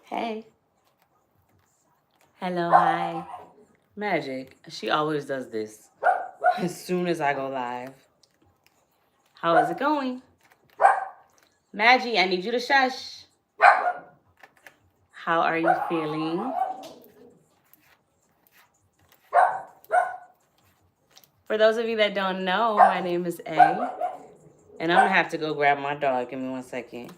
Hey. Hello, hi. Magic. She always does this as soon as I go live. How is it going? Maggie, I need you to shush. How are you feeling? For those of you that don't know, my name is A. And I'm going to have to go grab my dog. Give me 1 second.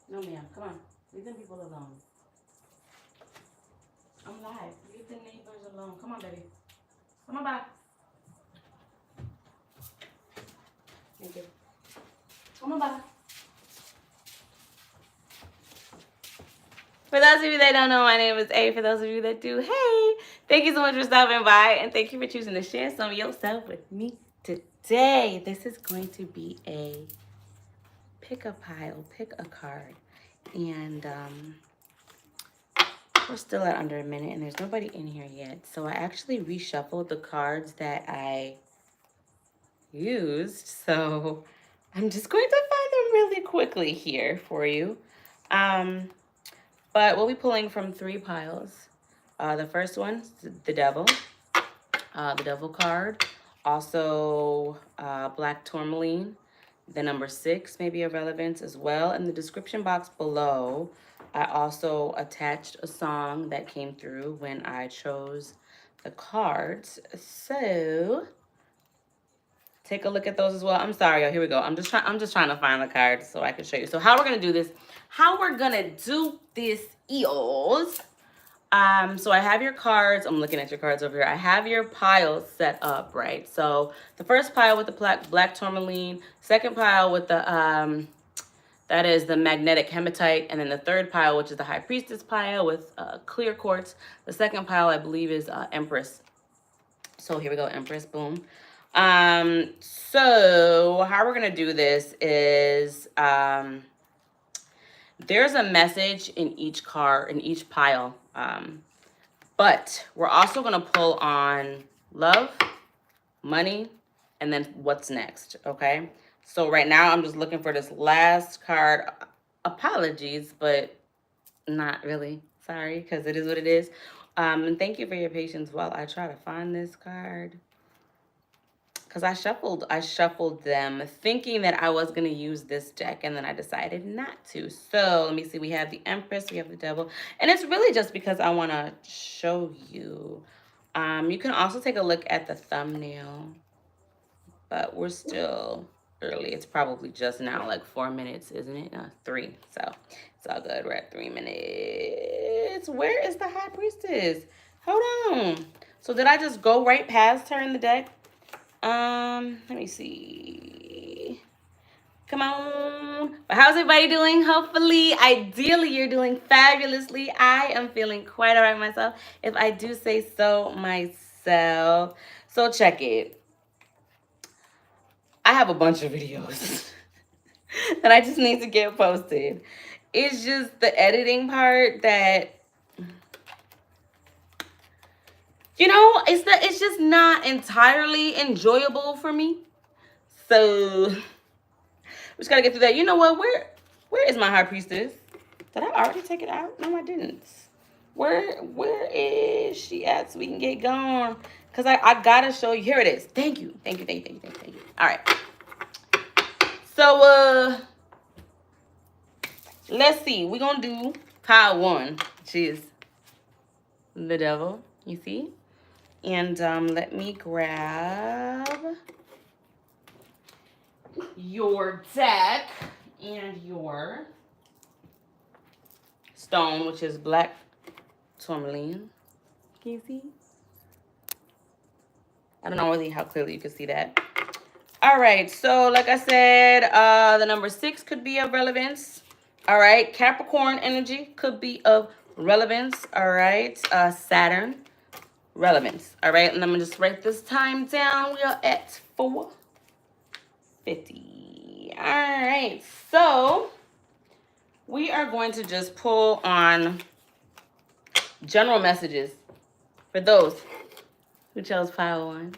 No, ma'am. Come on. Leave them people alone. I'm live. Leave the neighbors alone. Come on, baby. Come on back. Thank you. Come on back. For those of you that don't know, my name is A. For those of you that do, hey, thank you so much for stopping by, and thank you for choosing to share some of yourself with me today. This is going to be a pick a pile, pick a card, and we're still at under a minute, and there's nobody in here yet. So I actually reshuffled the cards that I used, so I'm just going to find them really quickly here for you. But we'll be pulling from 3 piles. The first one, the Devil card. Also, Black Tourmaline. The number 6 may be of relevance as well. In the description box below, I also attached a song that came through when I chose the cards. So take a look at those as well. I'm sorry, y'all. Here we go. I'm just trying to find the cards so I can show you. So how we're gonna do this? Is so I have your cards. I'm looking at your cards over here. I have your piles set up, right? So the first pile with the black tourmaline, second pile with the that is the magnetic hematite, and then the third pile, which is the high priestess pile with clear quartz. The second pile, I believe, is empress. So here we go, empress. Boom. So how we're gonna do this is there's a message in each card, in each pile. But we're also gonna pull on love, money, and then what's next, okay? So right now I'm just looking for this last card. Apologies, but not really. Sorry, because it is what it is. And thank you for your patience while I try to find this card. Because I shuffled them thinking that I was going to use this deck, and then I decided not to. So let me see. We have the Empress, we have the Devil, and it's really just because I want to show you. You can also take a look at the thumbnail, but we're still early. It's probably just now like 4 minutes, isn't it? 3. So it's all good. We're at 3 minutes. Where is the High Priestess? Hold on. So did I just go right past her in the deck? Let me see. Come on. But how's everybody doing? Hopefully, ideally, you're doing fabulously. I am feeling quite all right myself, if I do say so myself. So check it. I have a bunch of videos that I just need to get posted. It's just the editing part that, you know, it's just not entirely enjoyable for me. So we just gotta get through that. You know what? Where is my High Priestess? Did I already take it out? No, I didn't. Where is she at so we can get going? Because I gotta show you. Here it is. Thank you. Thank you. All right. So let's see. We're gonna do pile 1, which is the Devil. You see? And let me grab your deck and your stone, which is black tourmaline. Can you see? I don't know really how clearly you can see that. All right, so like I said, the number 6 could be of relevance. All right, Capricorn energy could be of relevance. All right, Saturn, relevance. All right, and I'm gonna just write this time down. We are at 4:50. All right, so we are going to just pull on general messages for those who chose pile 1.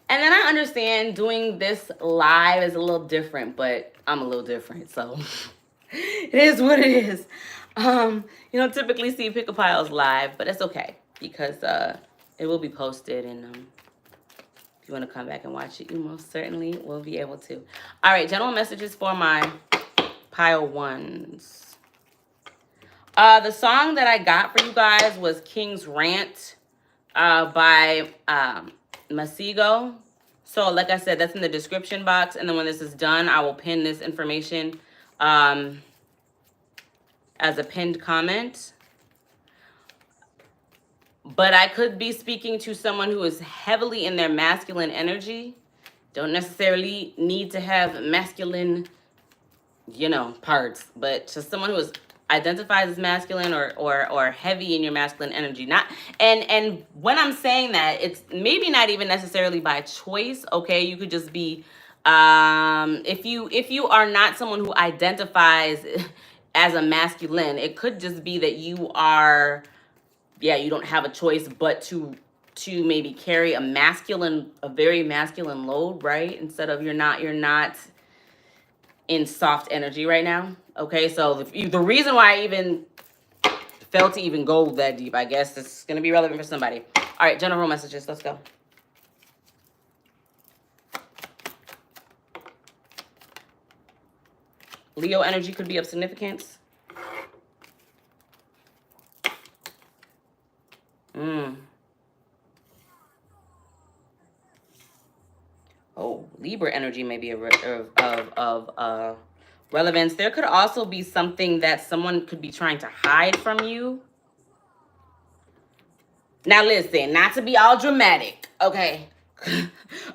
And then I understand doing this live is a little different, but I'm a little different, so it is what it is. You don't typically see pick a piles live, but it's okay because it will be posted, and if you want to come back and watch it, you most certainly will be able to. All right, general messages for my pile 1s. The song that I got for you guys was King's Rant by Masigo. So like I said, that's in the description box. And then when this is done, I will pin this information as a pinned comment. But I could be speaking to someone who is heavily in their masculine energy. Don't necessarily need to have masculine, you know, parts, but to someone who is identifies as masculine or heavy in your masculine energy. Not and when I'm saying that, it's maybe not even necessarily by choice. Okay, you could just be if you are not someone who identifies as a masculine, it could just be that you are, yeah, you don't have a choice but to maybe carry a very masculine load, right? Instead of you're not in soft energy right now. Okay, so the reason why I even felt to even go that deep, I guess it's going to be relevant for somebody. All right, general messages. Let's go. Leo energy could be of significance. Oh, Libra energy may be of relevance. There could also be something that someone could be trying to hide from you. Now listen, not to be all dramatic, okay?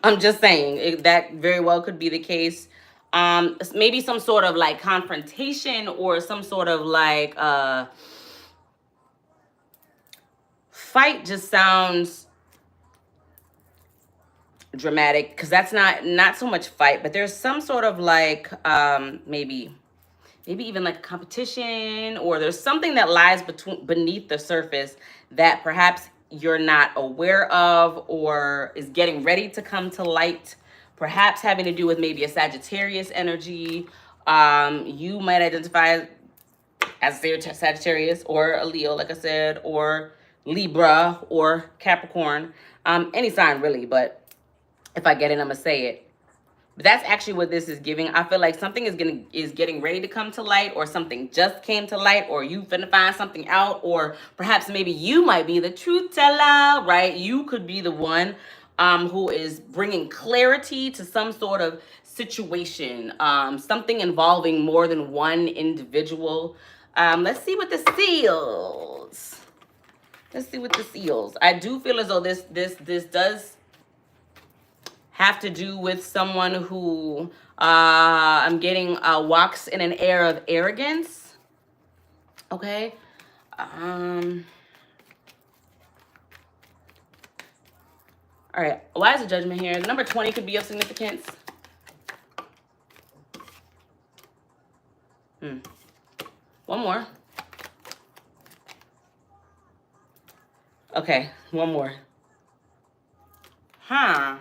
I'm just saying that very well could be the case. Maybe some sort of like confrontation or some sort of like fight just sounds dramatic because that's not so much fight, but there's some sort of like maybe even like a competition, or there's something that lies beneath the surface that perhaps you're not aware of or is getting ready to come to light, perhaps having to do with maybe a Sagittarius energy. You might identify as Sagittarius or a Leo, like I said, or Libra or Capricorn, any sign really, but if I get it, I'm gonna say it. But that's actually what this is giving. I feel like something is getting ready to come to light, or something just came to light, or you finna find something out, or perhaps maybe you might be the truth teller, right? You could be the one who is bringing clarity to some sort of situation, something involving more than one individual. Let's see what this seals. Let's see what this seals. I do feel as though this does have to do with someone who I'm getting walks in an air of arrogance. Okay. All right. Why is the Judgment here? Number 20 could be of significance. One more. Okay, one more. Huh.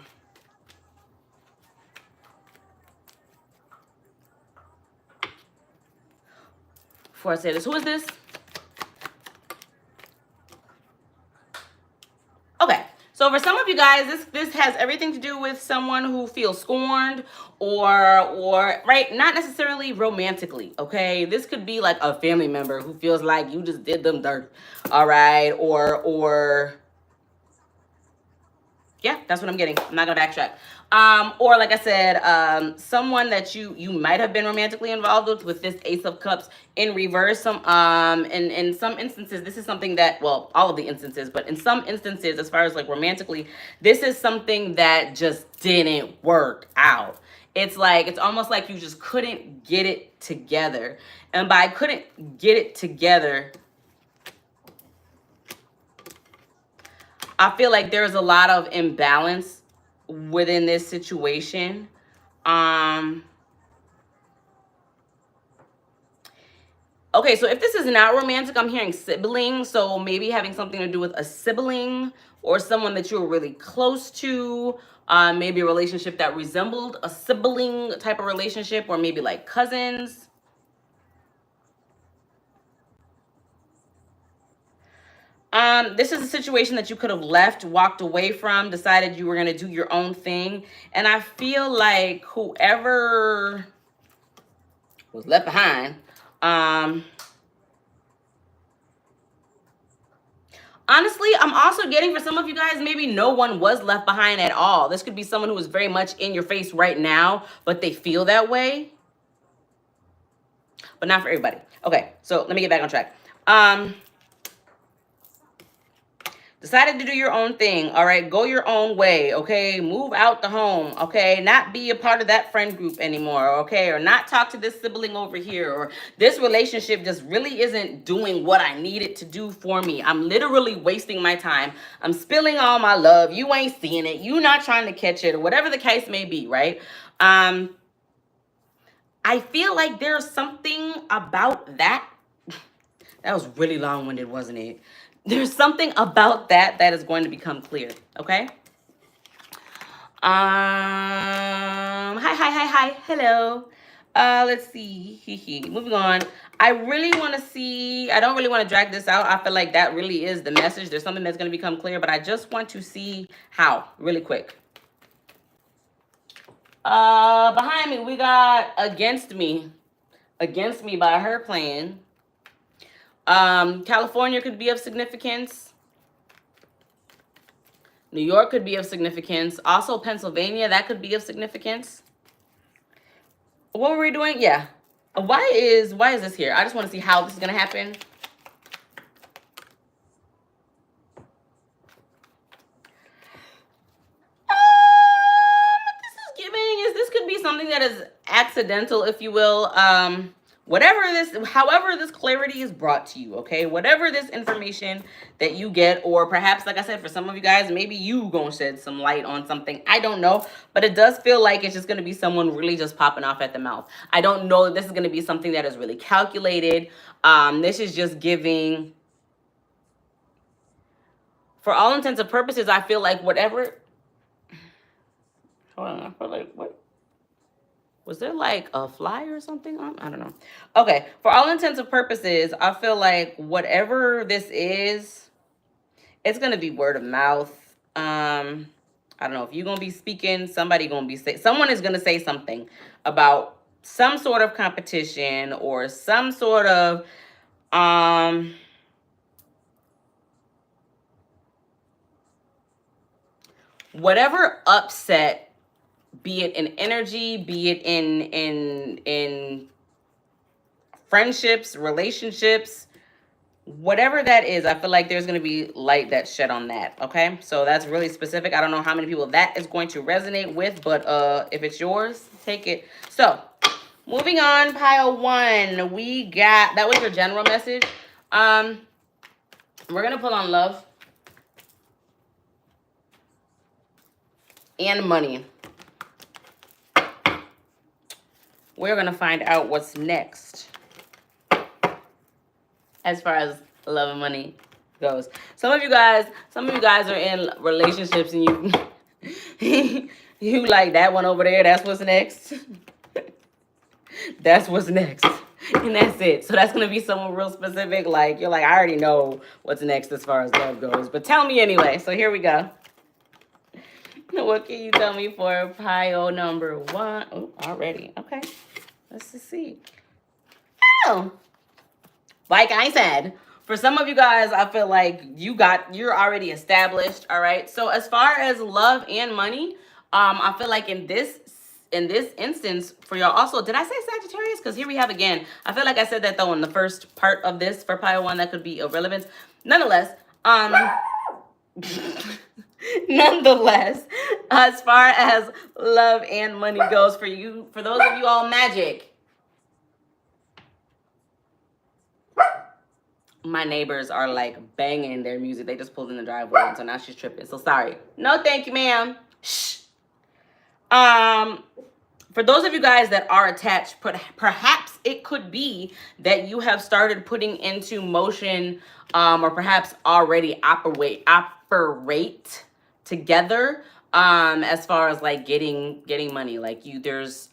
Before I say this, who is this? Okay, so for some of you guys, this has everything to do with someone who feels scorned or right, not necessarily romantically, okay? This could be like a family member who feels like you just did them dirt, all right? Or yeah, that's what I'm getting. I'm not gonna backtrack. Or like I said, someone that you might have been romantically involved with this Ace of Cups in reverse. Some in some instances, this is something that, well, all of the instances, but in some instances, as far as like romantically, this is something that just didn't work out. It's like, it's almost like you just couldn't get it together. And by couldn't get it together, I feel like there's a lot of imbalance within this situation. Okay, so if this is not romantic, I'm hearing sibling. So maybe having something to do with a sibling or someone that you're really close to. Maybe a relationship that resembled a sibling type of relationship, or maybe like cousins. This is a situation that you could have left, walked away from, decided you were going to do your own thing. And I feel like whoever was left behind, honestly, I'm also getting for some of you guys, maybe no one was left behind at all. This could be someone who is very much in your face right now, but they feel that way. But not for everybody. Okay, so let me get back on track. Decided to do your own thing, all right? Go your own way, okay? Move out the home, okay? Not be a part of that friend group anymore, okay? Or not talk to this sibling over here, or this relationship just really isn't doing what I need it to do for me. I'm literally wasting my time. I'm spilling all my love. You ain't seeing it. You not trying to catch it, or whatever the case may be, right? I feel like there's something about that. That was really long-winded, wasn't it? There's something about that that is going to become clear, okay? Hi, hello. Let's see, moving on. I really want to see, I don't really want to drag this out. I feel like that really is the message. There's something that's going to become clear, but I just want to see how, really quick. Behind me, we got Against Me by Her Playing. California could be of significance. New York could be of significance. Also Pennsylvania, that could be of significance. What were we doing? Yeah. Why is this here? I just want to see how this is going to happen. This is giving this could be something that is accidental, if you will. However this clarity is brought to you, okay? Whatever this information that you get, or perhaps, like I said, for some of you guys, maybe you gonna shed some light on something. I don't know, but it does feel like it's just gonna be someone really just popping off at the mouth. I don't know if this is gonna be something that is really calculated. This is just giving, for all intents and purposes, I feel like whatever, hold on, I feel like, what? Was there like a fly or something on? I don't know. Okay, for all intents and purposes, I feel like whatever this is, it's gonna be word of mouth. I don't know if you're gonna be speaking, someone is gonna say something about some sort of competition or some sort of whatever upset, be it in energy, be it in friendships, relationships, whatever that is, I feel like there's going to be light that's shed on that, okay? So that's really specific. I don't know how many people that is going to resonate with, but if it's yours, take it. So moving on, pile one, we got, that was your general message. We're going to pull on love and money. We're going to find out what's next as far as love and money goes. Some of you guys are in relationships and you like that one over there. That's what's next. That's what's next. And that's it. So that's going to be someone real specific. Like, you're like, I already know what's next as far as love goes. But tell me anyway. So here we go. What can you tell me for pile number one? Oh, already. Okay. Let's just see. Oh. Like I said, for some of you guys, I feel like you're already established. All right. So as far as love and money, I feel like in this instance for y'all also, did I say Sagittarius? Because here we have again, I feel like I said that though in the first part of this for pile one, that could be of relevance. Nonetheless, as far as love and money goes for you, for those of you all magic, my neighbors are like banging their music. They just pulled in the driveway, and so now she's tripping. So sorry. No, thank you, ma'am. Shh. for those of you guys that are attached, perhaps it could be that you have started putting into motion, or perhaps already operate together, as far as like getting money. Like there's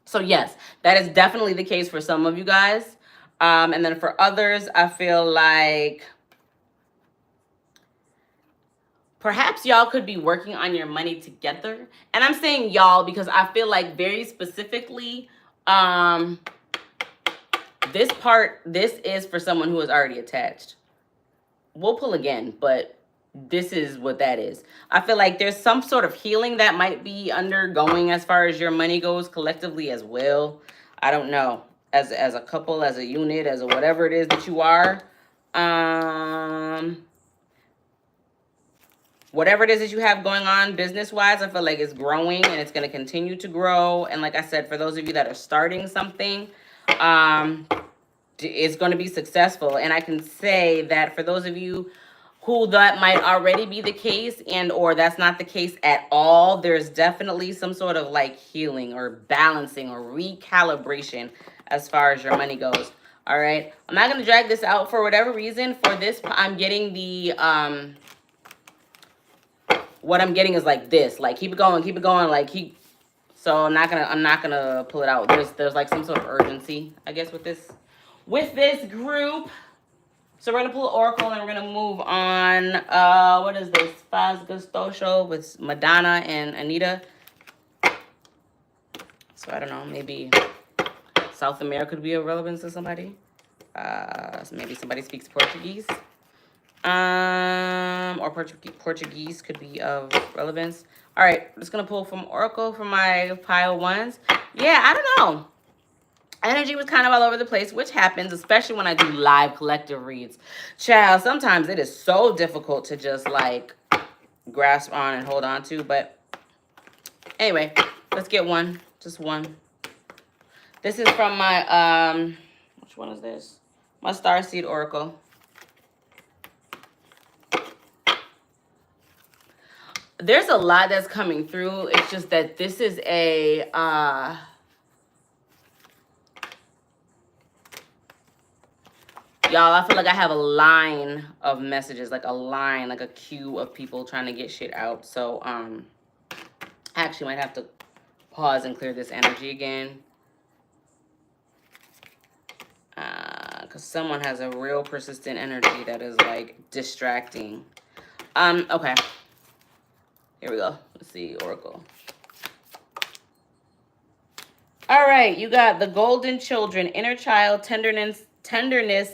so yes, that is definitely the case for some of you guys. And then for others, I feel like perhaps y'all could be working on your money together. And I'm saying y'all because I feel like very specifically, this is for someone who is already attached. We'll pull again, but this is what that is. I feel like there's some sort of healing that might be undergoing as far as your money goes collectively as well. I don't know. As a couple, as a unit, as a whatever it is that you are. Whatever it is that you have going on business-wise, I feel like it's growing and it's going to continue to grow. And like I said, for those of you that are starting something, it's going to be successful. And I can say that for those of you who that might already be the case and or that's not the case at all, there's definitely some sort of like healing or balancing or recalibration as far as your money goes. All right. I'm not going to drag this out for whatever reason. For this, I'm getting the... what I'm getting is like this, like keep it going, like so I'm not gonna pull it out. There's like some sort of urgency, I guess, with this group. So we're gonna pull Oracle and we're gonna move on. What is this? Faz Gustosho with Madonna and Anita. So I don't know, maybe South America could be of relevance to somebody. So maybe somebody speaks Portuguese. Or Portuguese could be of relevance. All right, I'm just gonna pull from Oracle for my pile ones. Yeah, I don't know. Energy was kind of all over the place, which happens, especially when I do live collective reads. Child, sometimes it is so difficult to just like grasp on and hold on to. But anyway, let's get one, just one. This is from my which one is this? My Starseed Oracle. There's a lot that's coming through. It's just that this is a y'all, I feel like I have a line of messages, like a queue of people trying to get shit out. So I actually might have to pause and clear this energy again. Because someone has a real persistent energy that is like distracting. Okay. Here we go. Let's see, Oracle. All right, you got the golden children, inner child, tenderness,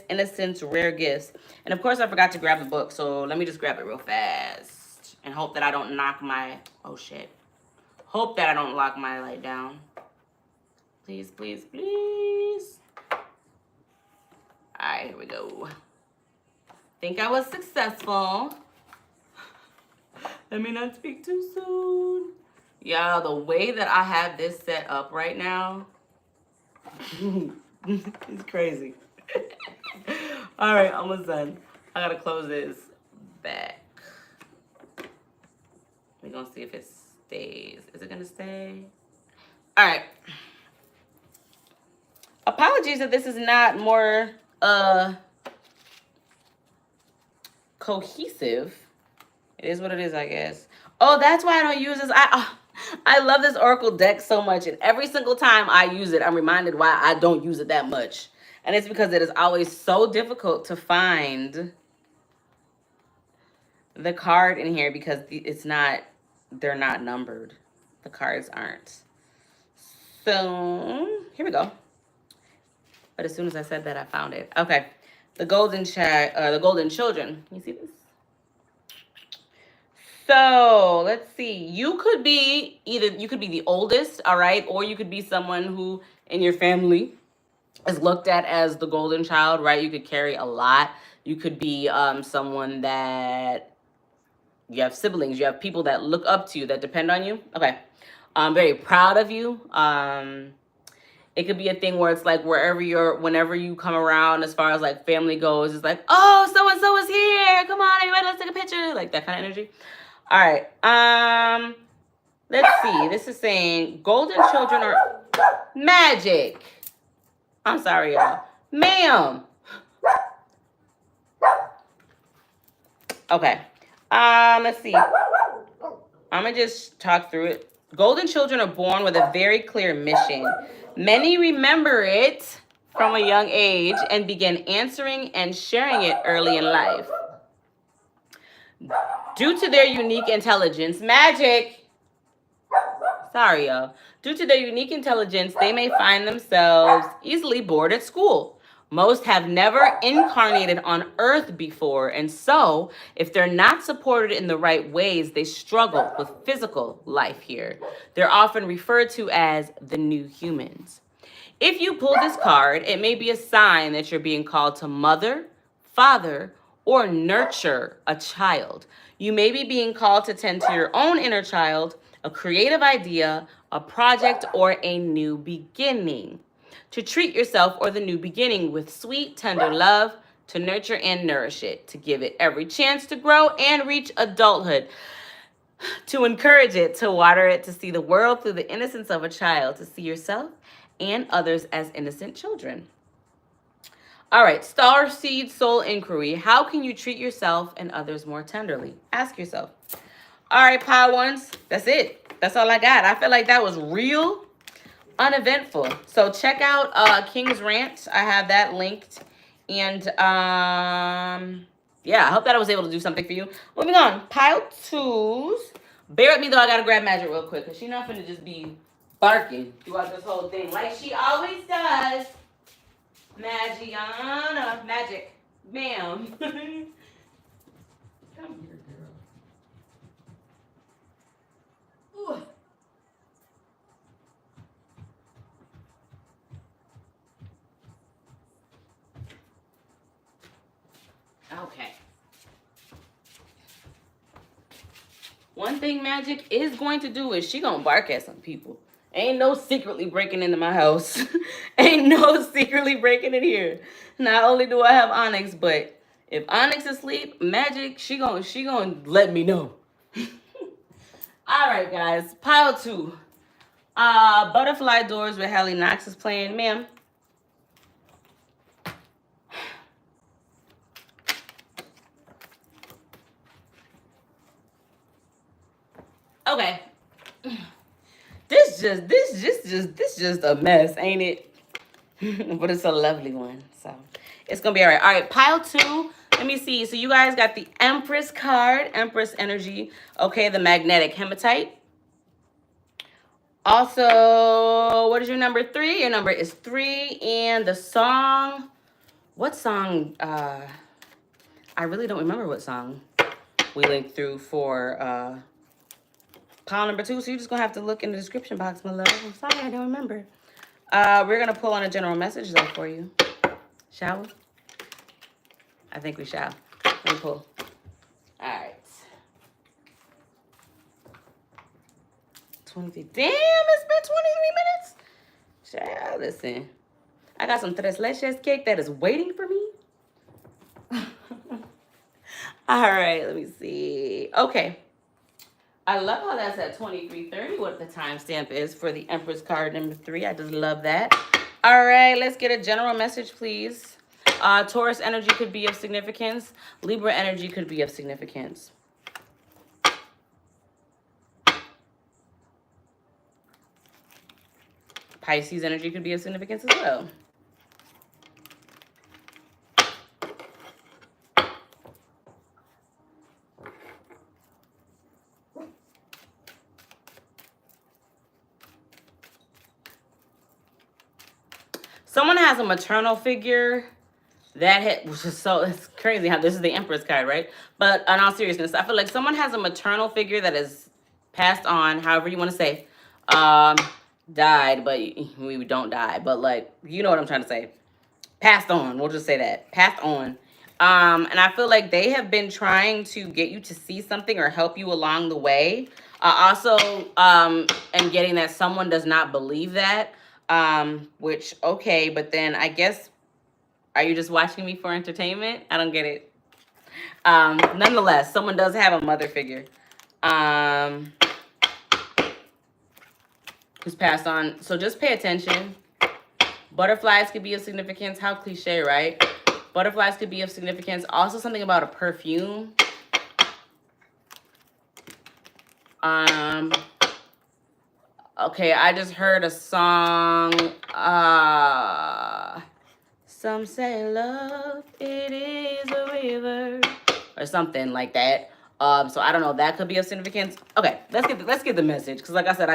innocence, rare gifts. And of course, I forgot to grab the book, so let me just grab it real fast and hope that I don't knock my, oh shit. Hope that I don't lock my light down. Please, please, please. All right, here we go. Think I was successful. Let me not speak too soon. Y'all, the way that I have this set up right now, it's crazy. All right, almost done. I gotta close this back. We're gonna see if it stays. Is it gonna stay? All right. Apologies if this is not more cohesive. It is what it is, I guess. Oh, that's why I don't use this. I love this Oracle deck so much, and every single time I use it, I'm reminded why I don't use it that much. And it's because it is always so difficult to find the card in here because they're not numbered. The cards aren't. So, here we go. But as soon as I said that, I found it. Okay. The golden children. Can you see this? So let's see. You could be the oldest, all right, or you could be someone who in your family is looked at as the golden child, right? You could carry a lot. You could be someone that you have siblings, you have people that look up to you, that depend on you. Okay, I'm very proud of you. It could be a thing where it's like whenever you come around, as far as like family goes, it's like, oh, so and so is here. Come on, everybody, let's take a picture. Like that kind of energy. All right. let's see. This is saying golden children are magic. I'm sorry, y'all. Ma'am. Okay. Let's see. I'm going to just talk through it. Golden children are born with a very clear mission. Many remember it from a young age and begin answering and sharing it early in life. Due to their unique intelligence, magic. Sorry, y'all. Due to their unique intelligence, they may find themselves easily bored at school. Most have never incarnated on Earth before, and so, if they're not supported in the right ways, they struggle with physical life here. They're often referred to as the new humans. If you pull this card, it may be a sign that you're being called to mother, father, or nurture a child. You may be being called to tend to your own inner child, a creative idea, a project, or a new beginning. To treat yourself or the new beginning with sweet, tender love, to nurture and nourish it, to give it every chance to grow and reach adulthood, to encourage it, to water it, to see the world through the innocence of a child, to see yourself and others as innocent children. All right, Star Seed Soul Inquiry. How can you treat yourself and others more tenderly? Ask yourself. All right, pile ones, that's it. That's all I got. I feel like that was real uneventful. So check out King's Rant. I have that linked. And yeah, I hope that I was able to do something for you. Moving on, pile twos. Bear with me though, I gotta grab Magic real quick because she's not finna just be barking throughout this whole thing like she always does. Magiana, Magic, ma'am. Come here, girl. Ooh. Okay. One thing Magic is going to do is she gonna bark at some people. Ain't no secretly breaking into my house. Ain't no secretly breaking in here. Not only do I have Onyx, but if Onyx is asleep, Magic, she gonna let me know. All right, guys. Pile two. Butterfly Doors with Hallie Knox is playing. Ma'am. Okay. This just a mess, ain't it? But it's a lovely one, so it's gonna be all right. All right, pile two. Let me see. So you guys got the Empress card, Empress energy. Okay, the magnetic hematite. Also, what is your number 3? Your number is 3, and the song. What song? I really don't remember what song we linked through for pile number 2, so you're just gonna have to look in the description box, my love. I'm sorry, I don't remember. We're gonna pull on a general message though for you. Shall we? I think we shall. Let me pull. All right. 23. Damn, it's been 23 minutes. Child, listen. I got some tres leches cake that is waiting for me. All right, let me see. Okay. I love how that's at 23:30, what the timestamp is for the Empress card number 3. I just love that. All right, let's get a general message, please. Taurus energy could be of significance. Libra energy could be of significance. Pisces energy could be of significance as well. Someone has a maternal figure that which is so, it's crazy how this is the Empress card, right? But in all seriousness, I feel like someone has a maternal figure that is passed on, however you want to say, died, but we don't die, but like, you know what I'm trying to say. Passed on, we'll just say that. Passed on. And I feel like they have been trying to get you to see something or help you along the way. Also, am getting that someone does not believe that. Which, okay, but then I guess, are you just watching me for entertainment? I don't get it. Nonetheless, someone does have a mother figure. who's passed on. So just pay attention. Butterflies could be of significance. How cliche, right? Butterflies could be of significance. Also something about a perfume. Okay, I just heard a song. Some say love, it is a river. Or something like that. So I don't know. That could be of significance. Okay, let's get the message. Because like I said,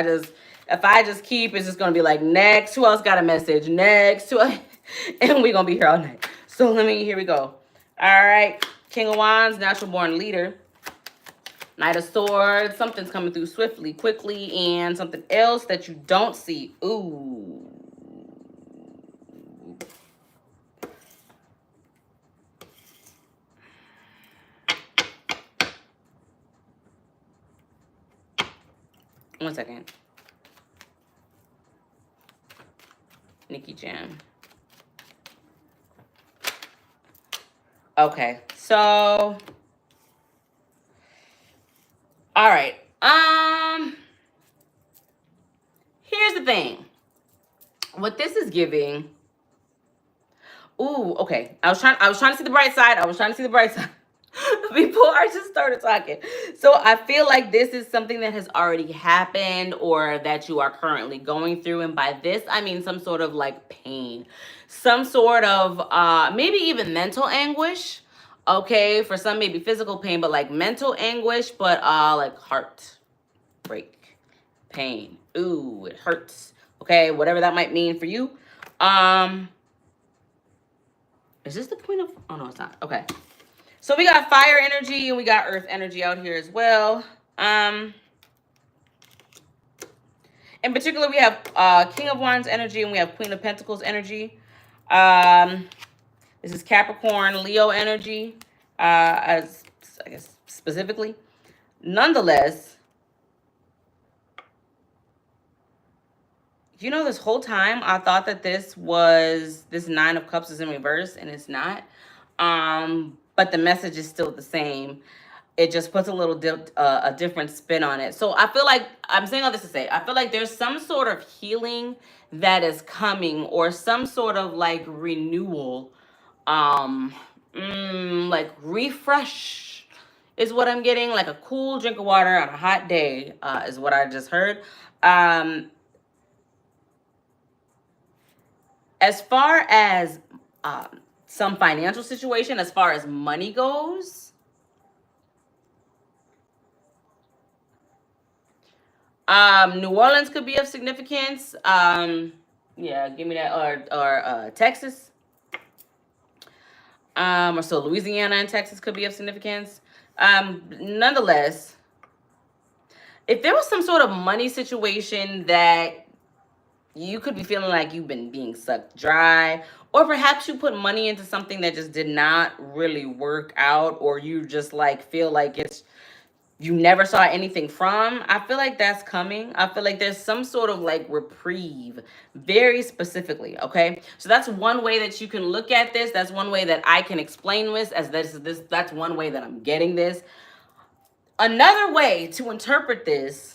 if I just keep, it's just gonna be like next. Who else got a message? Next. And we're gonna be here all night. So here we go. All right. King of Wands, natural born leader. Knight of Swords, something's coming through swiftly, quickly, and something else that you don't see. Ooh. One second. Nikki Jam. Okay, so all right. Here's the thing. What this is giving. Ooh, okay. I was trying to see the bright side. Before I just started talking. So I feel like this is something that has already happened or that you are currently going through. And by this, I mean some sort of like pain, some sort of maybe even mental anguish. Okay, for some maybe physical pain, but like mental anguish, but like heartbreak, pain. Ooh, it hurts. Okay, whatever that might mean for you. Is this the Queen of... Oh, no, it's not. Okay. So we got fire energy and we got earth energy out here as well. In particular, we have King of Wands energy and we have Queen of Pentacles energy. This is Capricorn, Leo energy, as I guess specifically. Nonetheless, you know, this whole time I thought that this Nine of Cups is in reverse, and it's not. But the message is still the same. It just puts a little a different spin on it. So I feel like, I'm saying all this to say, I feel like there's some sort of healing that is coming, or some sort of like renewal, like refresh is what I'm getting. Like a cool drink of water on a hot day is what I just heard. As far as some financial situation, as far as money goes, New Orleans could be of significance. Yeah, give me that. Or Texas. Or so Louisiana and Texas could be of significance. Nonetheless, if there was some sort of money situation that you could be feeling like you've been being sucked dry, or perhaps you put money into something that just did not really work out, or you just like feel like you never saw anything from, I feel like that's coming. I feel like there's some sort of like reprieve, very specifically, okay? So that's one way that you can look at this. That's one way that I can explain this, as that's one way that I'm getting this. Another way to interpret this,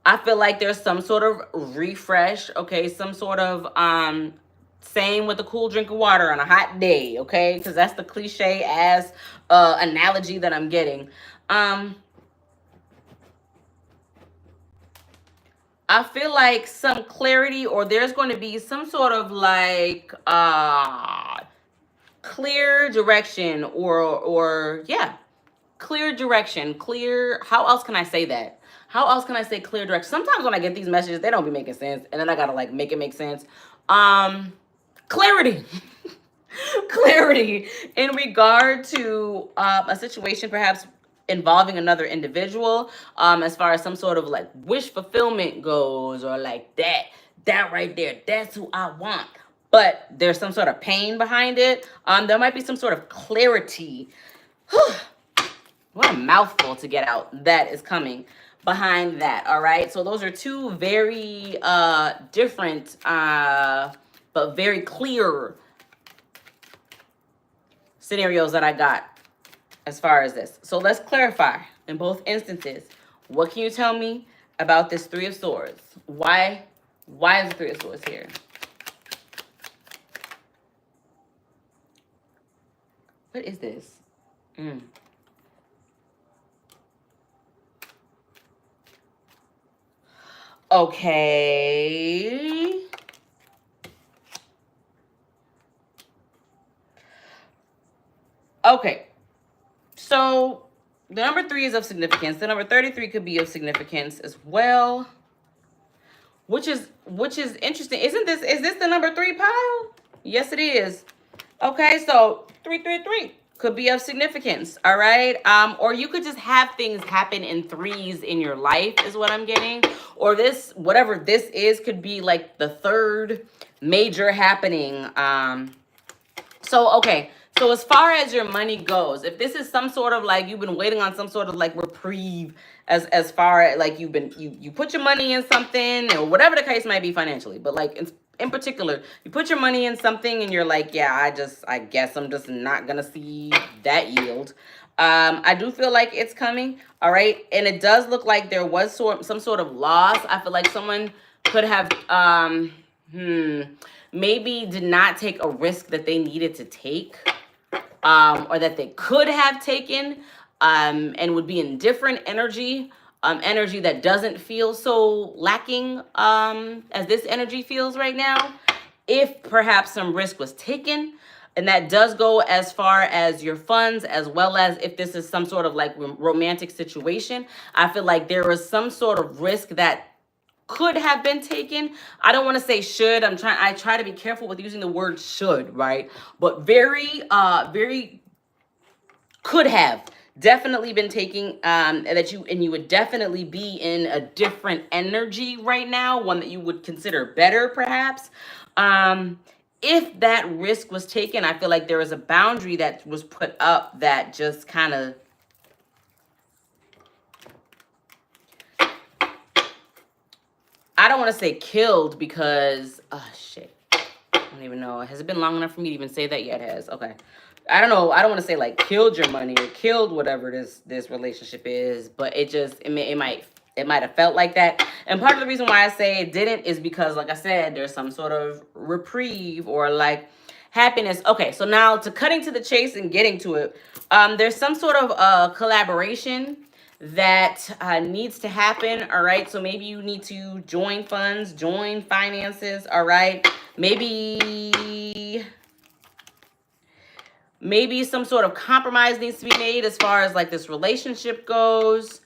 I feel like there's some sort of refresh, okay? Some sort of, same with a cool drink of water on a hot day, okay? Because that's the cliche ass analogy that I'm getting. I feel like some clarity, or there's going to be some sort of like clear direction, or yeah, clear direction, clear. How else can I say that? How else can I say clear direction? Sometimes when I get these messages, they don't be making sense, and then I gotta like make it make sense. Clarity. Clarity in regard to a situation perhaps involving another individual, as far as some sort of like wish fulfillment goes, or like that right there, that's who I want. But there's some sort of pain behind it. There might be some sort of clarity. What a mouthful to get out. That is coming behind that. All right. So those are two very different but very clear scenarios that I got as far as this. So let's clarify in both instances. What can you tell me about this Three of Swords? Why is the Three of Swords here? What is this? Okay. Okay. So the number 3 is of significance. The number 33 could be of significance as well. Which is interesting. Is this the number 3 pile? Yes, it is. Okay, so 333 could be of significance. All right. Or you could just have things happen in threes in your life, is what I'm getting. Or this, whatever this is, could be like the third major happening. So okay. So as far as your money goes, if this is some sort of like you've been waiting on some sort of like reprieve, as far as like you put your money in something or whatever the case might be financially, but like in particular, you put your money in something and you're like, yeah, I guess I'm just not gonna see that yield. I do feel like it's coming, all right, and it does look like there was some sort of loss. I feel like someone could have maybe did not take a risk that they needed to take, or that they could have taken, and would be in different energy, energy that doesn't feel so lacking as this energy feels right now, if perhaps some risk was taken. And that does go as far as your funds, as well as if this is some sort of like romantic situation. I feel like there was some sort of risk that could have been taken. I don't want to say should. I try to be careful with using the word should, right? But very could have definitely been taking, and you would definitely be in a different energy right now, one that you would consider better perhaps. If that risk was taken, I feel like there was a boundary that was put up that just kind of, I don't want to say killed, because shit, I don't even know. Has it been long enough for me to even say that? Yeah, it has. Okay. I don't know. I don't want to say like killed your money or killed whatever this relationship is, but it might have felt like that. And part of the reason why I say it didn't is because, like I said, there's some sort of reprieve or like happiness. Okay, so now to cutting to the chase and getting to it, there's some sort of collaboration that needs to happen. All right, so maybe you need to join funds, join finances. All right, maybe some sort of compromise needs to be made as far as like this relationship goes.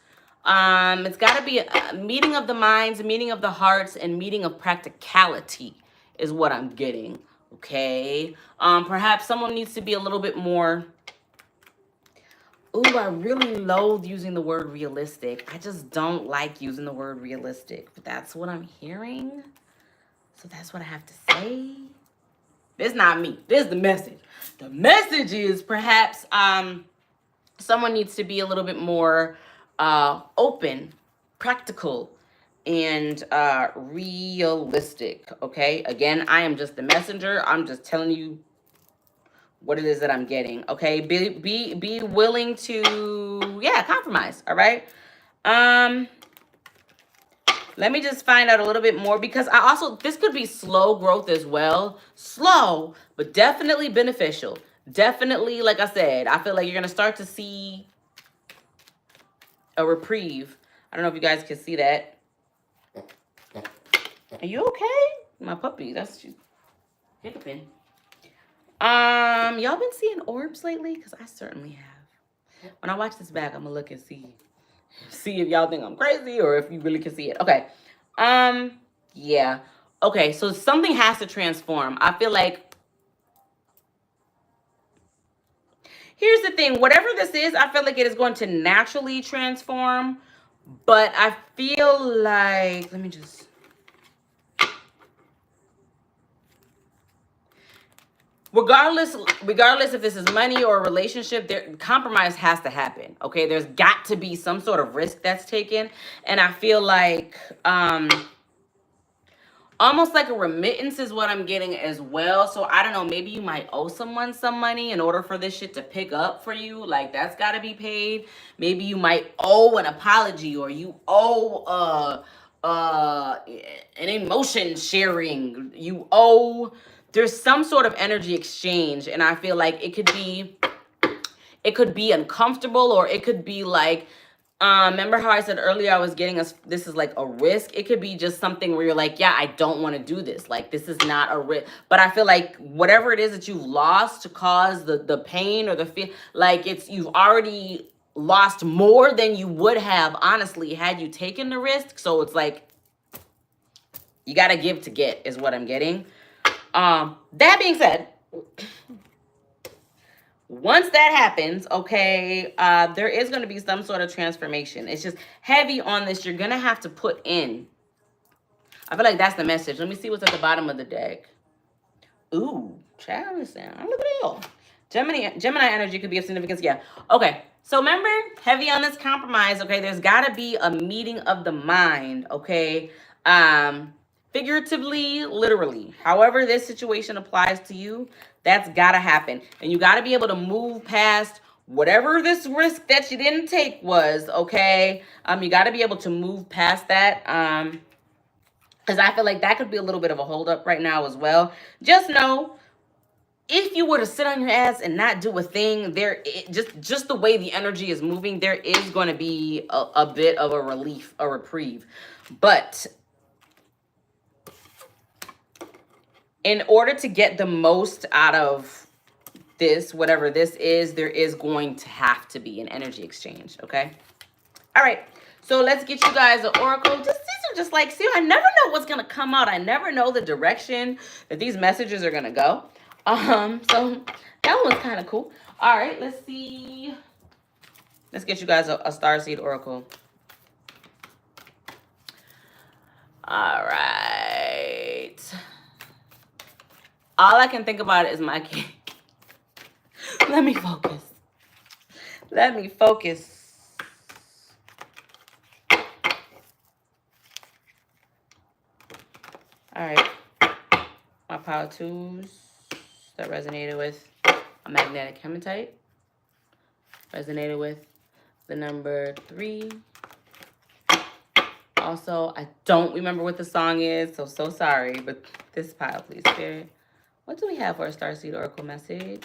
It's got to be a meeting of the minds, a meeting of the hearts, and meeting of practicality is what I'm getting. Okay. Perhaps someone needs to be a little bit more. Ooh, I really loathe using the word realistic. I just don't like using the word realistic, but that's what I'm hearing. So that's what I have to say. This is not me. This is the message. The message is perhaps someone needs to be a little bit more open, practical, and realistic. Okay. Again, I am just the messenger. I'm just telling you what it is that I'm getting. Okay. Be willing to, yeah, compromise. All right. Let me just find out a little bit more, because this could be slow growth as well. Slow, but definitely beneficial. Definitely, like I said, I feel like you're going to start to see a reprieve. I don't know if you guys can see that. Are you okay? My puppy, that's you hiccuping. Y'all been seeing orbs lately? Because I certainly have. When I watch this back, I'm going to look and see if y'all think I'm crazy or if you really can see it. Okay. Yeah. Okay, so something has to transform. I feel like, here's the thing. Whatever this is, I feel like it is going to naturally transform. But I feel like, let me just, regardless if this is money or a relationship, compromise has to happen. Okay, there's got to be some sort of risk that's taken. And I feel like almost like a remittance is what I'm getting as well. So I don't know, maybe you might owe someone some money in order for this shit to pick up for you. Like that's got to be paid. Maybe you might owe an apology, or you owe an emotion sharing. You owe, there's some sort of energy exchange, and I feel like it could be uncomfortable, or it could be like, remember how I said earlier I was getting us, this is like a risk. It could be just something where you're like, yeah, I don't want to do this. Like, this is not a risk. But I feel like whatever it is that you've lost to cause the pain or the fear, like you've already lost more than you would have, honestly, had you taken the risk. So it's like, you got to give to get is what I'm getting. That being said, once that happens, okay, there is going to be some sort of transformation. It's just heavy on this. You're going to have to put in. I feel like that's the message. Let me see what's at the bottom of the deck. Ooh, child, listen. Look at you. Gemini energy could be of significance. Yeah. Okay. So remember, heavy on this compromise. Okay. There's got to be a meeting of the mind. Okay. Figuratively, literally, however this situation applies to you, that's got to happen. And you got to be able to move past whatever this risk that you didn't take was, okay? You got to be able to move past that, because I feel like that could be a little bit of a holdup right now as well. Just know, if you were to sit on your ass and not do a thing, just the way the energy is moving, there is going to be a bit of a relief, a reprieve. But in order to get the most out of this, whatever this is, there is going to have to be an energy exchange, okay? All right, so let's get you guys an oracle. These are just like, see, I never know what's going to come out. I never know the direction that these messages are going to go. So that one's kind of cool. All right, let's see. Let's get you guys a starseed oracle. All right. All I can think about is my kid. Let me focus. Let me focus. All right. My power twos that resonated with a magnetic hematite. Resonated with the number 3. Also, I don't remember what the song is, so sorry. But this pile, please, Spirit. What do we have for a starseed oracle message?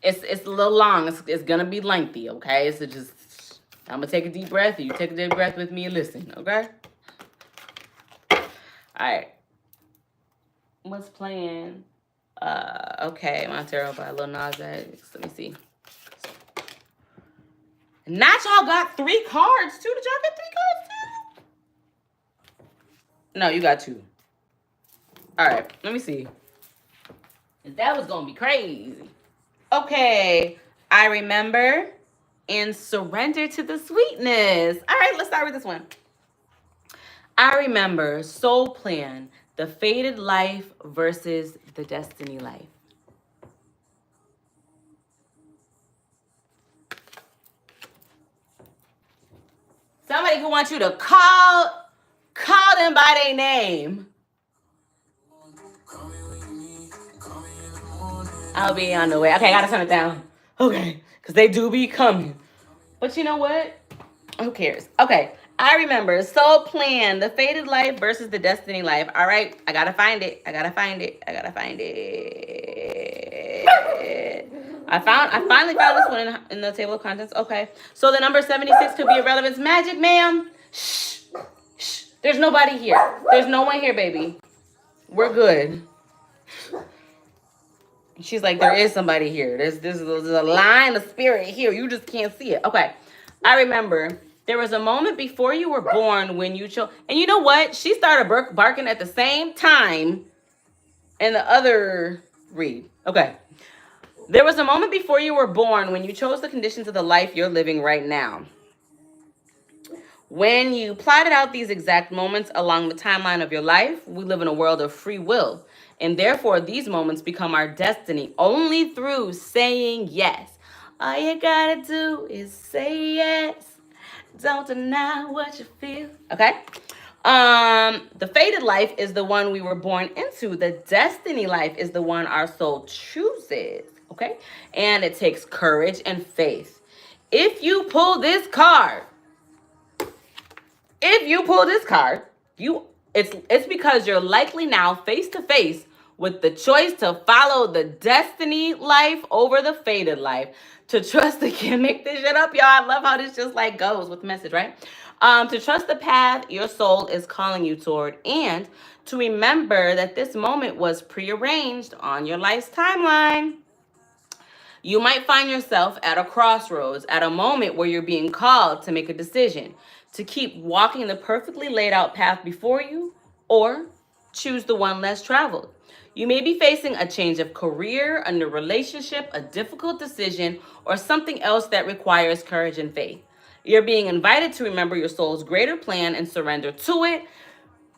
It's a little long. It's gonna be lengthy, okay? So just, I'm gonna take a deep breath. You take a deep breath with me and listen, okay? All right. What's playing? Okay, Montero by Lil Nas X. Let me see. Not y'all got 3 cards too. Did y'all get 3 cards too? No, you got 2. All right, let me see. That was gonna be crazy. Okay, I remember and surrender to the sweetness. All right, let's start with this one. I remember, soul plan, the fated life versus the destiny life. Somebody who wants you to call them by their name. I'll be on the way. Okay, I gotta turn it down. Okay, because they do be coming. But you know what? Who cares? Okay, I remember. Soul plan, the fated life versus the destiny life. All right, I gotta find it. I finally found this one in the table of contents. Okay, so the number 76 could be a relevance. Magic, ma'am. Shh. There's nobody here. There's no one here, baby. We're good. She's like, there is somebody here. There's a line of spirit here. You just can't see it. Okay. I remember there was a moment before you were born when you chose. And you know what? She started barking at the same time in the other read. Okay. There was a moment before you were born when you chose the conditions of the life you're living right now. When you plotted out these exact moments along the timeline of your life, we live in a world of free will. And therefore, these moments become our destiny only through saying yes. All you gotta do is say yes. Don't deny what you feel. Okay? The fated life is the one we were born into. The destiny life is the one our soul chooses. Okay? And it takes courage and faith. If you pull this card, it's because you're likely now face to face with the choice to follow the destiny life over the fated life. To trust the can't make this shit up, y'all. I love how this just like goes with the message, right? To trust the path your soul is calling you toward, and to remember that this moment was prearranged on your life's timeline. You might find yourself at a crossroads, at a moment where you're being called to make a decision, to keep walking the perfectly laid out path before you, or choose the one less traveled. You may be facing a change of career, a new relationship, a difficult decision, or something else that requires courage and faith. You're being invited to remember your soul's greater plan and surrender to it.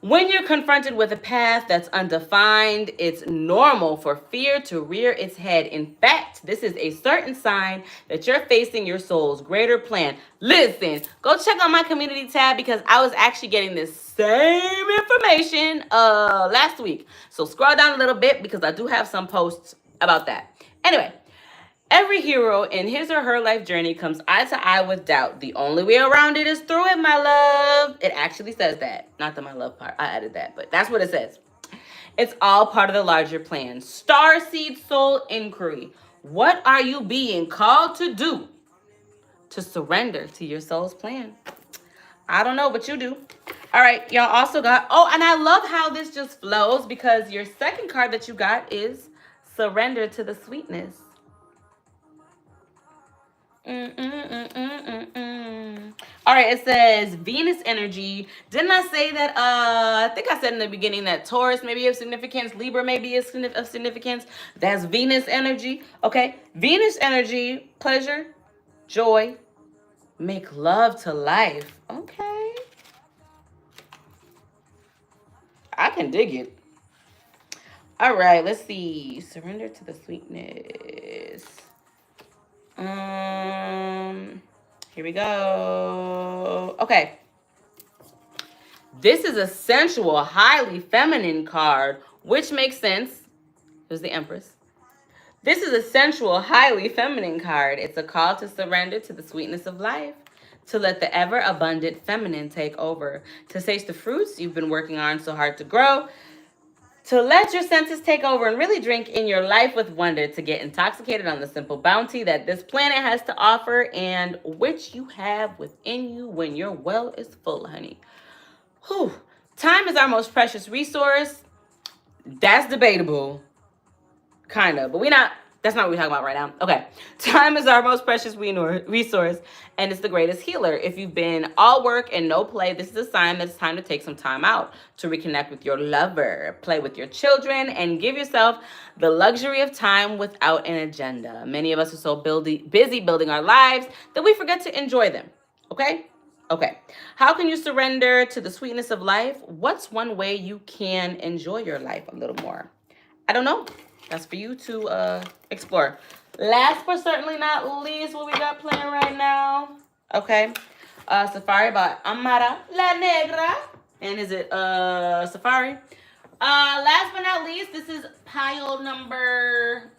When you're confronted with a path that's undefined, it's normal for fear to rear its head. In fact, this is a certain sign that you're facing your soul's greater plan. Listen, go check out my community tab because I was actually getting this same information last week. So scroll down a little bit because I do have some posts about that. Anyway, every hero in his or her life journey comes eye to eye with doubt. The only way around it is through it, my love. It actually says that. Not the my love part. I added that, but that's what it says. It's all part of the larger plan. Starseed Soul Inquiry. What are you being called to do to surrender to your soul's plan? I don't know, but you do. All right, y'all also got, oh, and I love how this just flows because your second card that you got is Surrender to the Sweetness. All right, it says Venus energy. Didn't I say that? I think I said in the beginning that Taurus may be of significance, Libra may be of significance. That's Venus energy. Okay, Venus energy, pleasure, joy, make love to life. Okay, I can dig it. All right, let's see. Surrender to the sweetness. Here we go. Okay. This is a sensual, highly feminine card, which makes sense. There's the Empress. This is a sensual, highly feminine card. It's a call to surrender to the sweetness of life, to let the ever-abundant feminine take over, to taste the fruits you've been working on so hard to grow, to let your senses take over and really drink in your life with wonder, to get intoxicated on the simple bounty that this planet has to offer and which you have within you when your well is full, honey. Whew. Time is our most precious resource. That's debatable. Kind of, but that's not what we're talking about right now. Okay. Time is our most precious resource, and it's the greatest healer. If you've been all work and no play, this is a sign that it's time to take some time out to reconnect with your lover, play with your children, and give yourself the luxury of time without an agenda. Many of us are so busy building our lives that we forget to enjoy them. Okay? Okay. How can you surrender to the sweetness of life? What's one way you can enjoy your life a little more? I don't know. That's for you to explore. Last but certainly not least, what we got playing right now. Okay. Safari by Amara La Negra. And is it Safari? Last but not least, this is pile number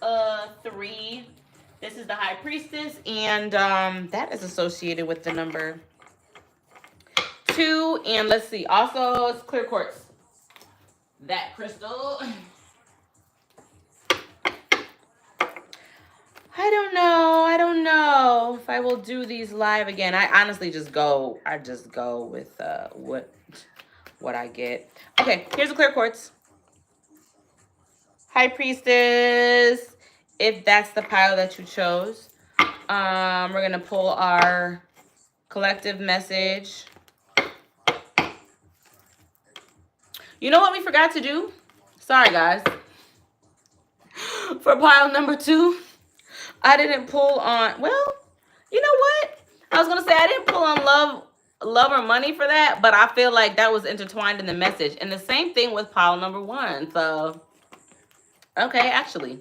3. This is the High Priestess. And that is associated with the number 2. And let's see. Also, it's clear quartz. That crystal. I don't know if I will do these live again. I honestly just go with what I get. Okay, here's a clear quartz. High Priestess, if that's the pile that you chose. We're going to pull our collective message. You know what we forgot to do? Sorry, guys. For pile number 2. I didn't pull on, well, you know what? I was going to say I didn't pull on love or money for that, but I feel like that was intertwined in the message. And the same thing with pile number 1. So, okay, actually.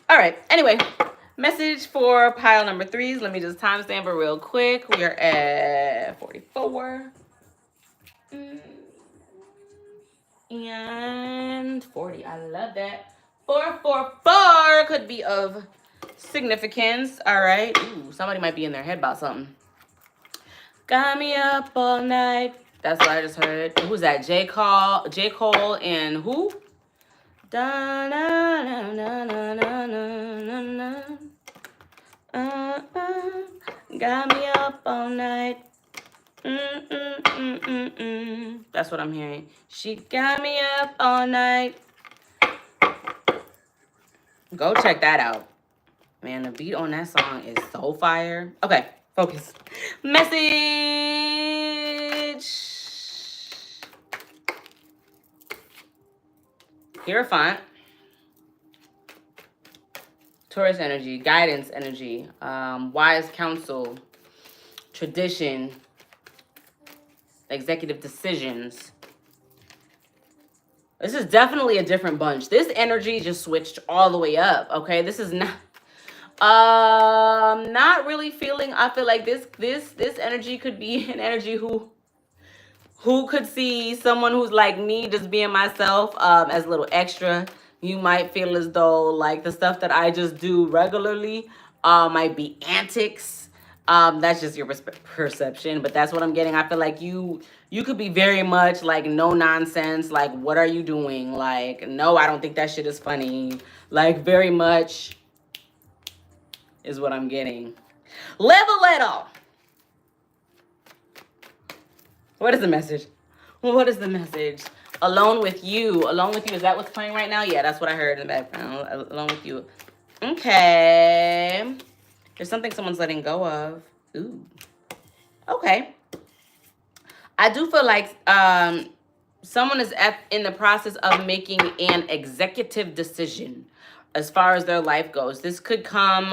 All right, anyway, message for pile number 3s. Let me just timestamp it real quick. We are at 44. And 40. I love that. 444 could be of significance. All right. Ooh, somebody might be in their head about something. Got me up all night. That's what I just heard. Who's that? J. Cole and who? Da, na, na, na, na, na, na, na. Got me up all night. That's what I'm hearing. She got me up all night. Go check that out. Man, the beat on that song is so fire. Okay, focus. Message. Hierophant. Taurus energy, guidance energy, wise counsel, tradition, executive decisions. This is definitely a different bunch. This energy just switched all the way up, okay? This is not really feeling. I feel like this energy could be an energy who could see someone who's like me just being myself as a little extra. You might feel as though like the stuff that I just do regularly might be antics. That's just your perception, but that's what I'm getting. I feel like you could be very much like no nonsense. Like, what are you doing? Like, no, I don't think that shit is funny. Like, very much is what I'm getting. Live a little. What is the message? What is the message? Alone with you. Alone with you. Is that what's playing right now? Yeah, that's what I heard in the background. Alone with you. Okay. There's something someone's letting go of. Ooh. Okay. I do feel like someone is in the process of making an executive decision as far as their life goes. This could come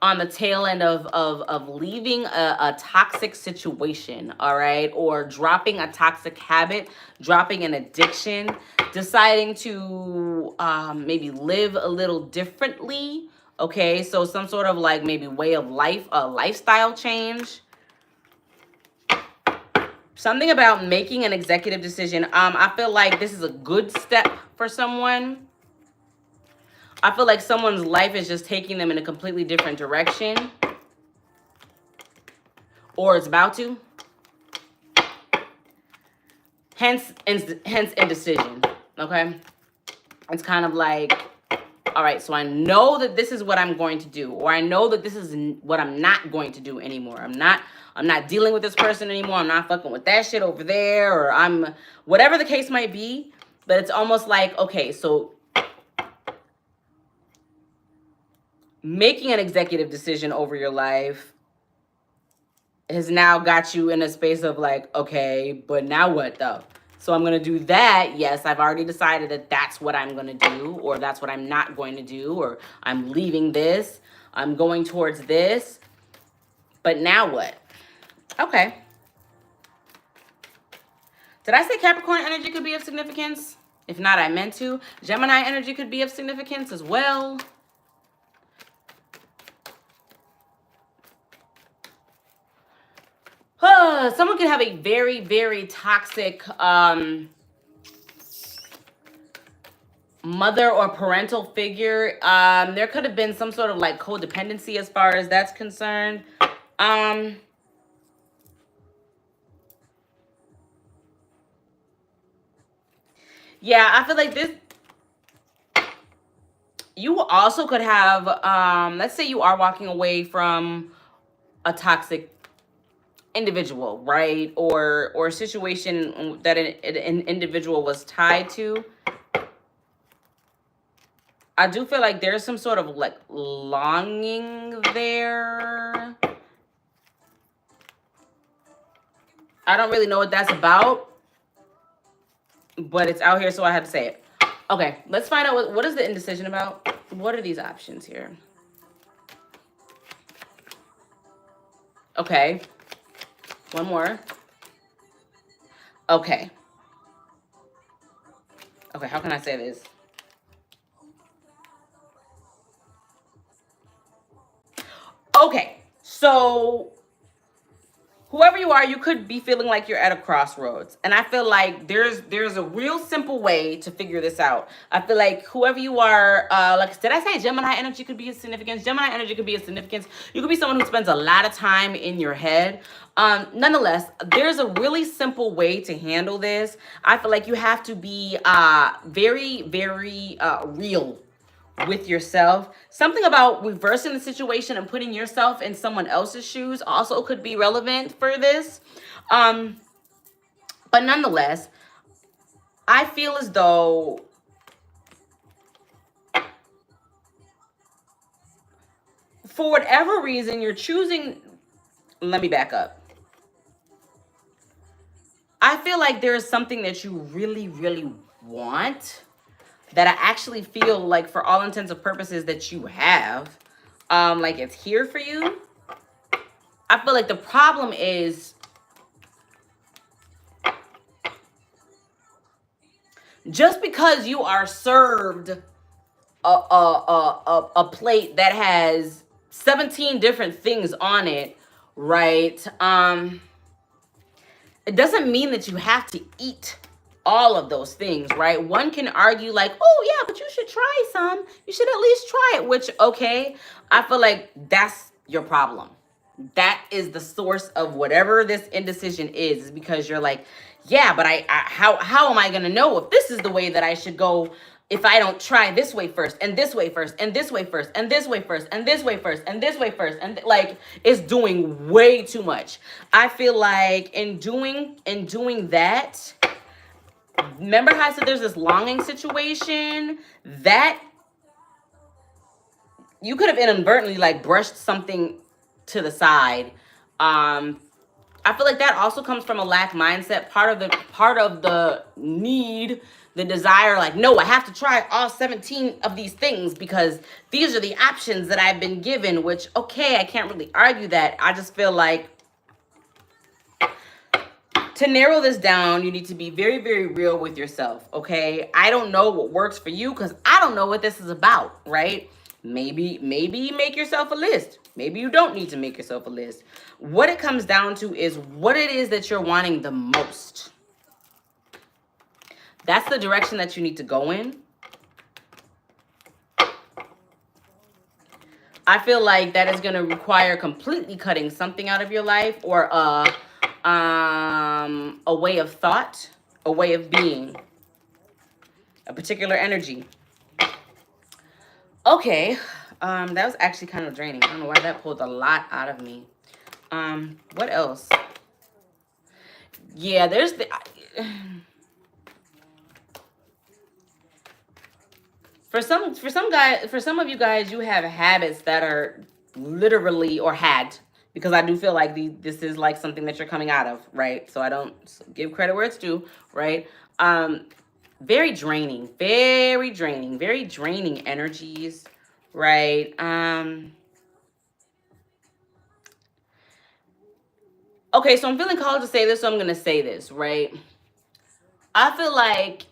on the tail end of leaving a toxic situation, all right? Or dropping a toxic habit, dropping an addiction, deciding to maybe live a little differently, okay? So some sort of like maybe way of life, a lifestyle change. Something about making an executive decision. I feel like this is a good step for someone. I feel like someone's life is just taking them in a completely different direction. Or it's about to. Hence indecision, okay? It's kind of like, all right, so I know that this is what I'm going to do. Or I know that this is what I'm not going to do anymore. I'm not dealing with this person anymore. I'm not fucking with that shit over there. Or I'm, whatever the case might be. But it's almost like, okay, so making an executive decision over your life has now got you in a space of like, okay, but now what though? So I'm going to do that. Yes, I've already decided that that's what I'm going to do, or that's what I'm not going to do, or I'm leaving this. I'm going towards this. But now what? Okay. Did I say Capricorn energy could be of significance? If not, I meant to. Gemini energy could be of significance as well. Someone could have a very, very toxic mother or parental figure. There could have been some sort of like codependency as far as that's concerned. Yeah, I feel like this, you also could have, let's say you are walking away from a toxic individual, right? Or a situation that an individual was tied to. I do feel like there's some sort of like longing there. I don't really know what that's about, but it's out here, so I had to say it. Okay, let's find out what is the indecision about? What are these options here? Okay. One more. Okay. Okay, how can I say this? Okay, so whoever you are, you could be feeling like you're at a crossroads. And I feel like there's a real simple way to figure this out. I feel like whoever you are, like, did I say Gemini energy could be a significance? Gemini energy could be a significance. You could be someone who spends a lot of time in your head. Nonetheless, there's a really simple way to handle this. I feel like you have to be very, very real with yourself. Something about reversing the situation and putting yourself in someone else's shoes also could be relevant for this. But nonetheless, I feel as though for whatever reason you're choosing, let me back up. I feel like there is something that you really, really want that I actually feel like for all intents and purposes that you have. Like it's here for you. I feel like the problem is just because you are served a plate that has 17 different things on it, right? It doesn't mean that you have to eat all of those things, right? One can argue like, oh yeah, but you should try some. You should at least try it, which, okay, I feel like that's your problem. That is the source of whatever this indecision is because you're like, yeah, but how am I going to know if this is the way that I should go if I don't try this way first and this way first and this way first and this way first and this way first and this way first, and like it's doing way too much. I feel like in doing that, remember how I said there's this longing situation that you could have inadvertently like brushed something to the side. I feel like that also comes from a lack mindset. Part of the need, the desire, like, no, I have to try all 17 of these things because these are the options that I've been given, which, okay, I can't really argue that. I just feel like to narrow this down, you need to be very, very real with yourself, okay? I don't know what works for you because I don't know what this is about, right? Maybe you make yourself a list. Maybe you don't need to make yourself a list. What it comes down to is what it is that you're wanting the most. That's the direction that you need to go in. I feel like that is going to require completely cutting something out of your life or a way of thought, a way of being, a particular energy. Okay, that was actually kind of draining. I don't know why that pulled a lot out of me. What else? Yeah, there's the... For some of you guys, you have habits that are literally, or had, because I do feel like this is like something that you're coming out of, right? So I don't give credit where it's due, right? Very draining, very draining energies, right? Okay, so I'm feeling called to say this, so I'm going to say this, right? I feel like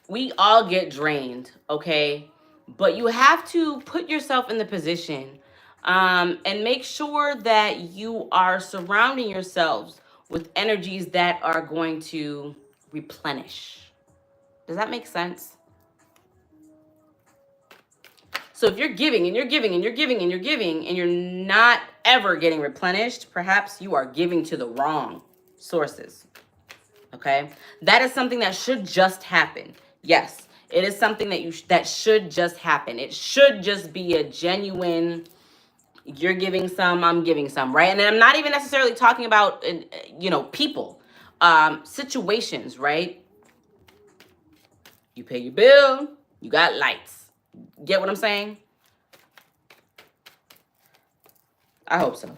we all get drained, okay? But you have to put yourself in the position and make sure that you are surrounding yourselves with energies that are going to replenish. Does that make sense? So if you're giving and you're giving and you're giving and you're giving and you're not ever getting replenished, perhaps you are giving to the wrong sources. Okay? That is something that should just happen. Yes, it is something that should just happen. It should just be a genuine, you're giving some, I'm giving some, right? And I'm not even necessarily talking about, people, situations, right? You pay your bill, you got lights. Get what I'm saying? I hope so.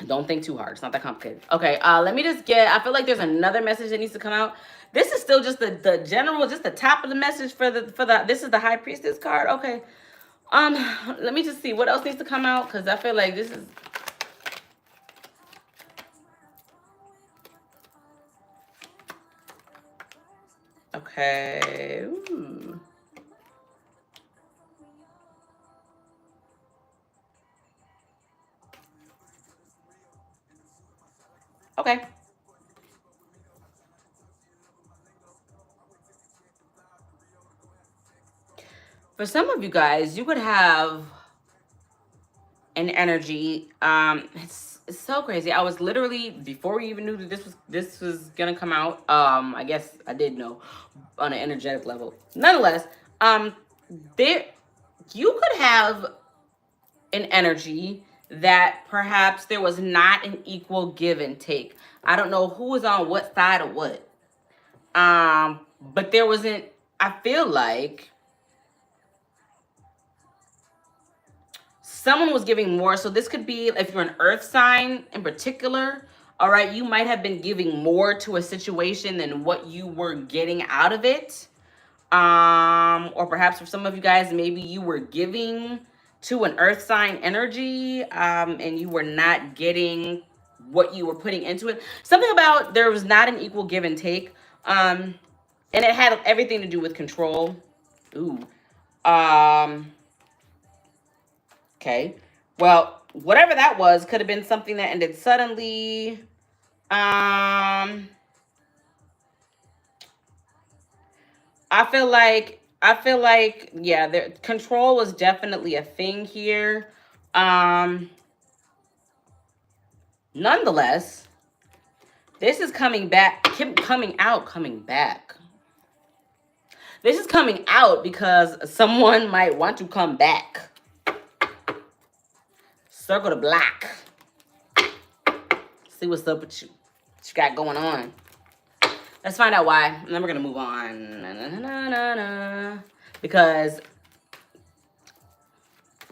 Don't think too hard. It's not that complicated. Okay, let me just I feel like there's another message that needs to come out. This is still just the general, just the top of the message for the this is the High Priestess card. Okay. Let me just see what else needs to come out, because I feel like this is... Okay. Ooh. Okay. For some of you guys, you could have an energy. It's so crazy. I was literally, before we even knew that this was gonna come out. I guess I did know on an energetic level. Nonetheless, there you could have an energy that perhaps there was not an equal give and take. I don't know who was on what side of what. But there wasn't, I feel like someone was giving more. So this could be, if you're an earth sign in particular, all right, you might have been giving more to a situation than what you were getting out of it. Or perhaps for some of you guys, maybe you were giving to an earth sign energy, and you were not getting what you were putting into it. Something about there was not an equal give and take. And it had everything to do with control. Ooh. Okay. Well, whatever that was could have been something that ended suddenly. I feel like yeah, there control was definitely a thing here. Nonetheless, this is coming back, coming back. This is coming out because someone might want to come back. Circle the block. See what's up with you. What you got going on. Let's find out why. And then we're going to move on. Because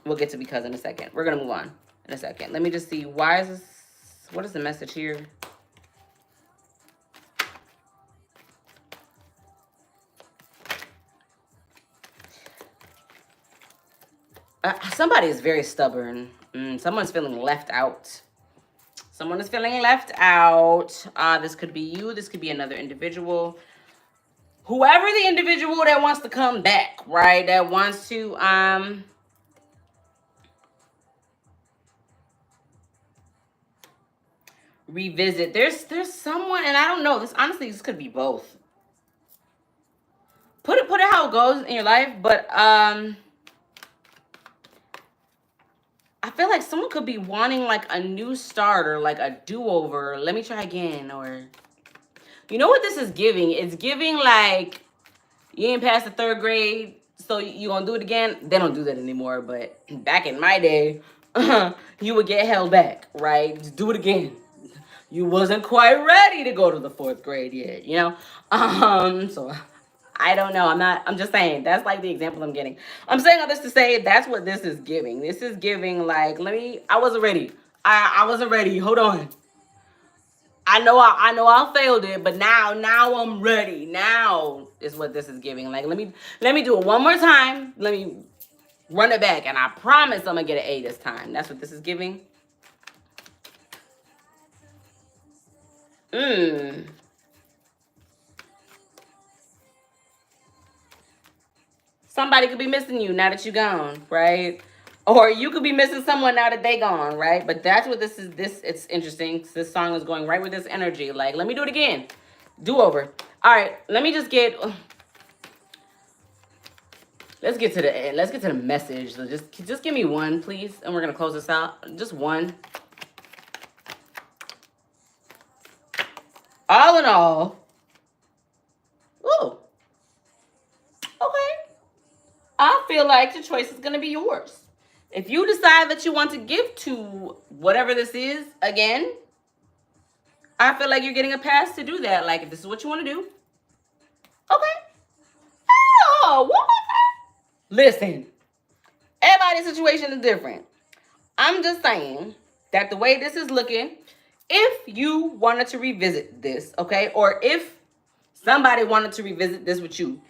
we'll get to because in a second. We're going to move on in a second. Let me just see. Why is this? What is the message here? Somebody is very stubborn. Someone's feeling left out. Someone is feeling left out. This could be you. This could be another individual. Whoever the individual that wants to come back, right? That wants to revisit. There's someone, and I don't know. This honestly, this could be both. Put it how it goes in your life, but I feel like someone could be wanting like a new start or like a do-over. Let me try again. Or, you know what this is giving? It's giving like, you ain't passed the 3rd grade, so you gonna do it again? They don't do that anymore, but back in my day, you would get held back, right? Just do it again. You wasn't quite ready to go to the 4th grade yet, you know? So I don't know. I'm just saying, that's like the example I'm getting. I'm saying all this to say that's what this is giving. This is giving like, I wasn't ready. I wasn't ready. Hold on. I know I failed it, but now I'm ready. Now is what this is giving. Like, let me do it one more time. Let me run it back, and I promise I'm gonna get an A this time. That's what this is giving. Somebody could be missing you now that you're gone, right? Or you could be missing someone now that they gone, right? But that's what this is. It's interesting. This song is going right with this energy. Like, let me do it again. Do over. All right, let me just get... Let's get to the end. Let's get to the message. Just give me one, please. And we're going to close this out. Just one. All in all. Ooh. Okay. I feel like the choice is going to be yours. If you decide that you want to give to whatever this is, again, I feel like you're getting a pass to do that. Like, if this is what you want to do, okay. Oh, what was that? Listen, everybody's situation is different. I'm just saying that the way this is looking, if you wanted to revisit this, okay, or if somebody wanted to revisit this with you,